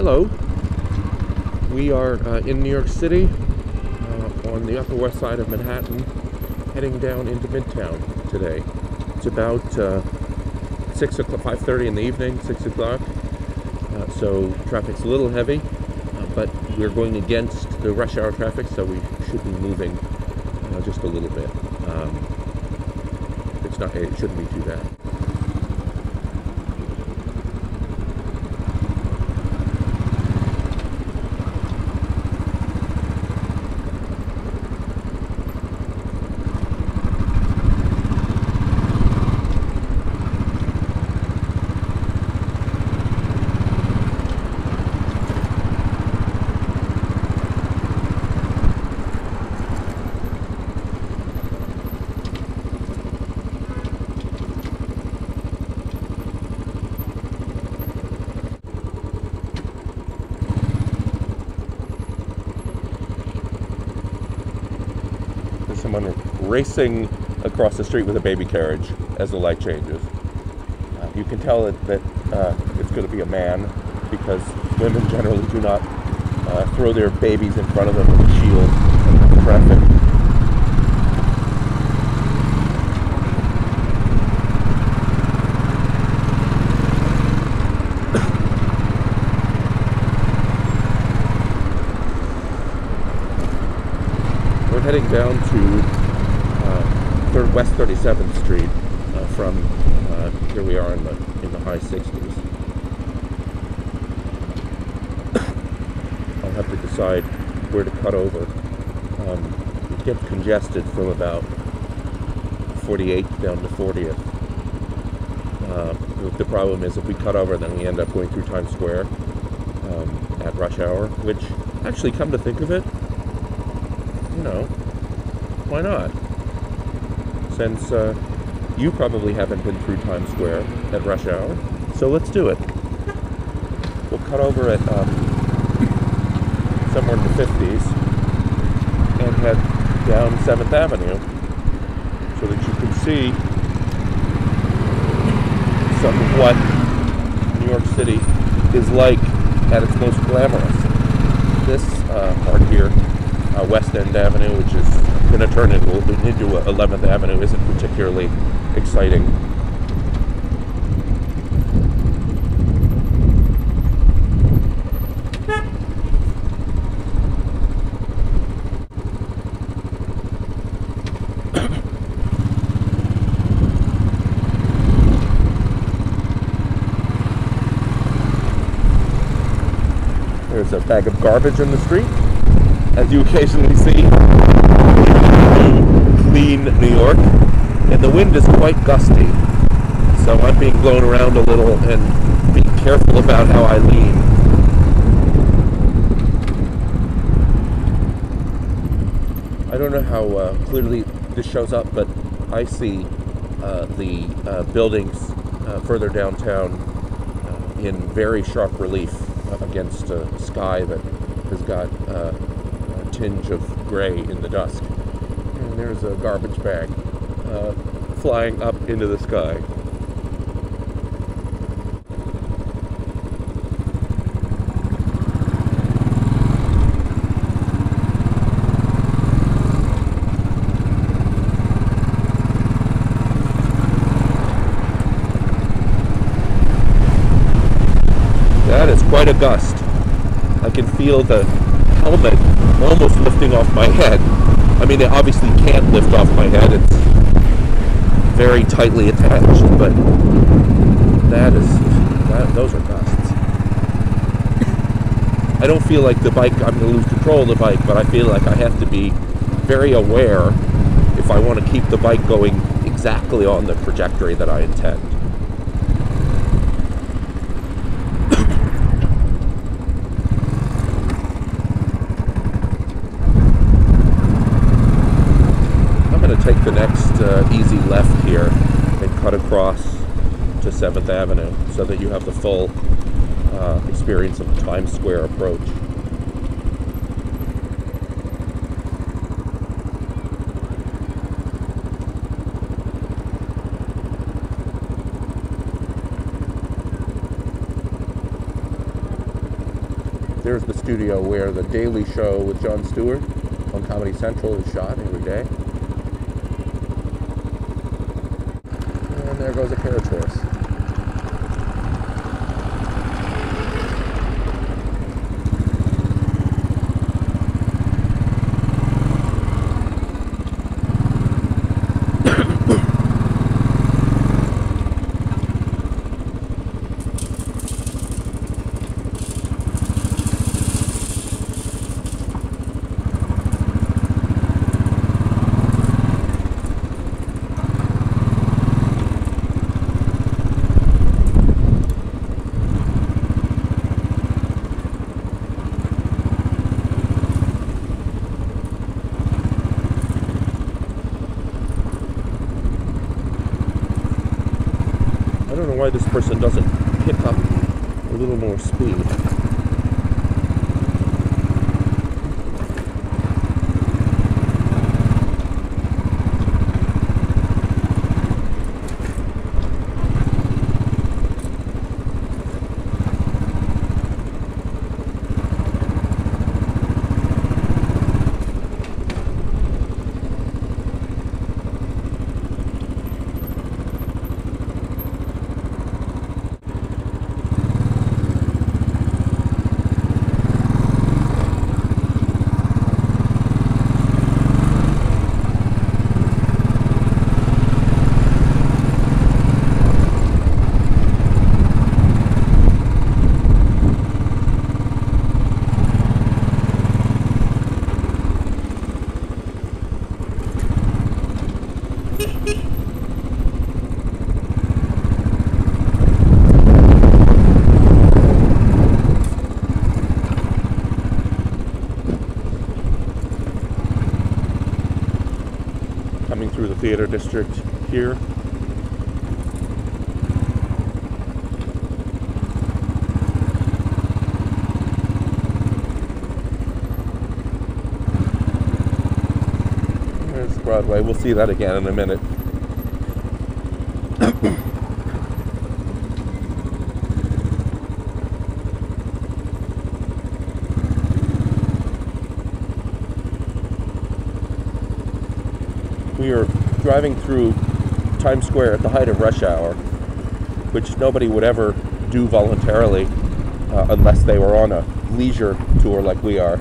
Hello. We are in New York City on the Upper West Side of Manhattan, heading down into Midtown today. It's about 6 o'clock, 5:30 in the evening, 6 o'clock. So traffic's a little heavy, but we're going against the rush hour traffic, so we should be moving just a little bit. It shouldn't be too bad. Someone racing across the street with a baby carriage as the light changes. You can tell that it's going to be a man, because women generally do not throw their babies in front of them as a shield in traffic. We're heading down to West 37th Street from here we are in the high 60s. I'll have to decide where to cut over. It gets congested from about 48th down to 40th. The problem is if we cut over, then we end up going through Times Square at rush hour, which, actually, come to think of it, you know, why not? Since you probably haven't been through Times Square at rush hour, so let's do it. We'll cut over at somewhere in the 50s and head down 7th Avenue so that you can see some of what New York City is like at its most glamorous. This part here, West End Avenue, which is going to turn into 11th Avenue, isn't particularly exciting. There's a bag of garbage in the street, as you occasionally see in clean New York, and the wind is quite gusty, so I'm being blown around a little and being careful about how I lean. I don't know how clearly this shows up, but I see the buildings further downtown in very sharp relief against a sky that has got a tinge of gray in the dusk. And there's a garbage bag flying up into the sky. That is quite a gust. I can feel the helmet almost lifting off my head. I mean, it obviously can't lift off my head. It's very tightly attached, but those are gusts. I don't feel like the bike, I'm going to lose control of the bike, but I feel like I have to be very aware if I want to keep the bike going exactly on the trajectory that I intend. Take the next easy left here and cut across to 7th Avenue so that you have the full experience of the Times Square approach. There's the studio where the Daily Show with Jon Stewart on Comedy Central is shot every day. And there goes a carriage horse. I don't know why this person doesn't pick up a little more speed. Coming through the theater district here. There's Broadway. We'll see that again in a minute. We are driving through Times Square at the height of rush hour, which nobody would ever do voluntarily unless they were on a leisure tour like we are.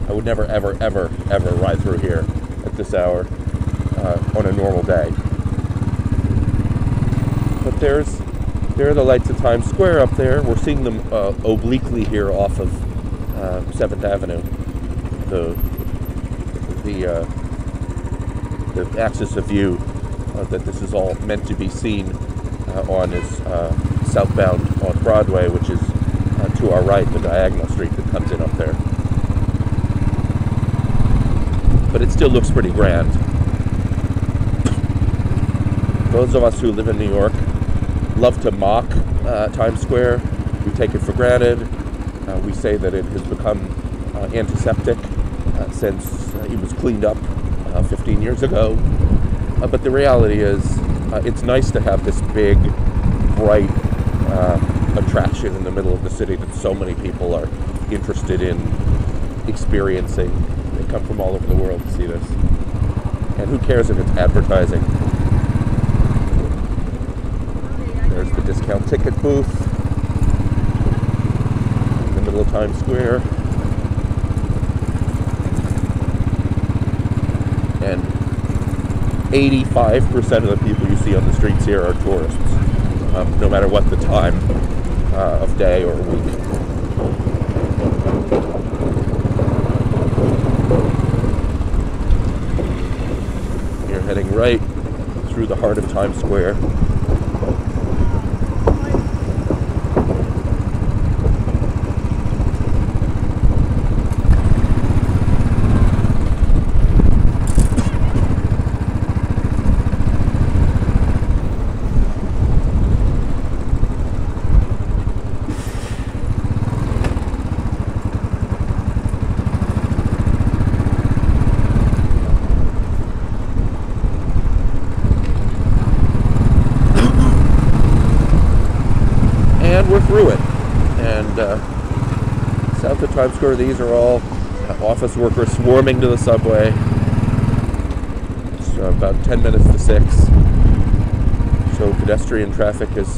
I would never, ever, ever, ever ride through here at this hour on a normal day. But there are the lights of Times Square up there. We're seeing them obliquely here off of 7th Avenue. The axis of view that this is all meant to be seen on is southbound on Broadway, which is to our right, the diagonal street that comes in up there. But it still looks pretty grand. Those of us who live in New York love to mock Times Square. We take it for granted. We say that it has become antiseptic since it was cleaned up 15 years ago. But the reality is, it's nice to have this big, bright attraction in the middle of the city that so many people are interested in experiencing. They come from all over the world to see this. And who cares if it's advertising? There's the discount ticket booth in the middle of Times Square. And 85% of the people you see on the streets here are tourists, no matter what the time of day or week. You're heading right through the heart of Times Square. out to Times Square. These are all office workers swarming to the subway. It's about 10 minutes to 6. So pedestrian traffic is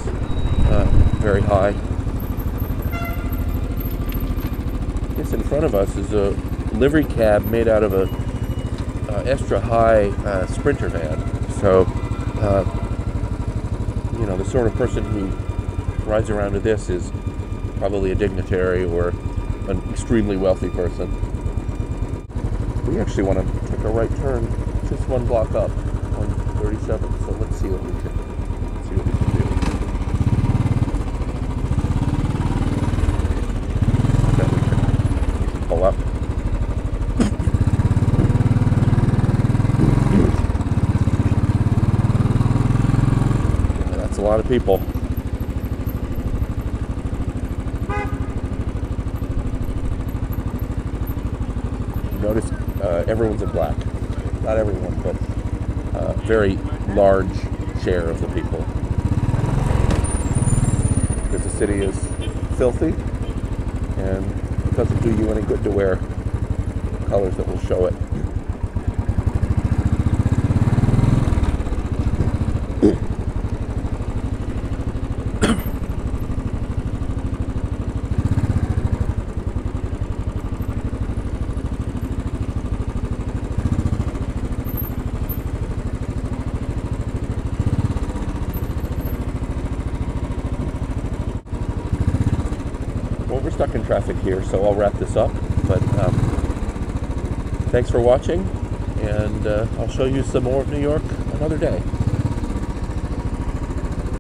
very high. This in front of us is a livery cab made out of a extra high Sprinter van. So, you know, the sort of person who rides around to this is probably a dignitary or an extremely wealthy person. We actually want to take a right turn just one block up on 37. So let's see what we can do. I bet we can pull up. A lot of people. Notice everyone's in black. Not everyone, but a very large share of the people. Because the city is filthy and it doesn't do you any good to wear colors that will show it. Well, we're stuck in traffic here, so I'll wrap this up. But thanks for watching, and I'll show you some more of New York another day.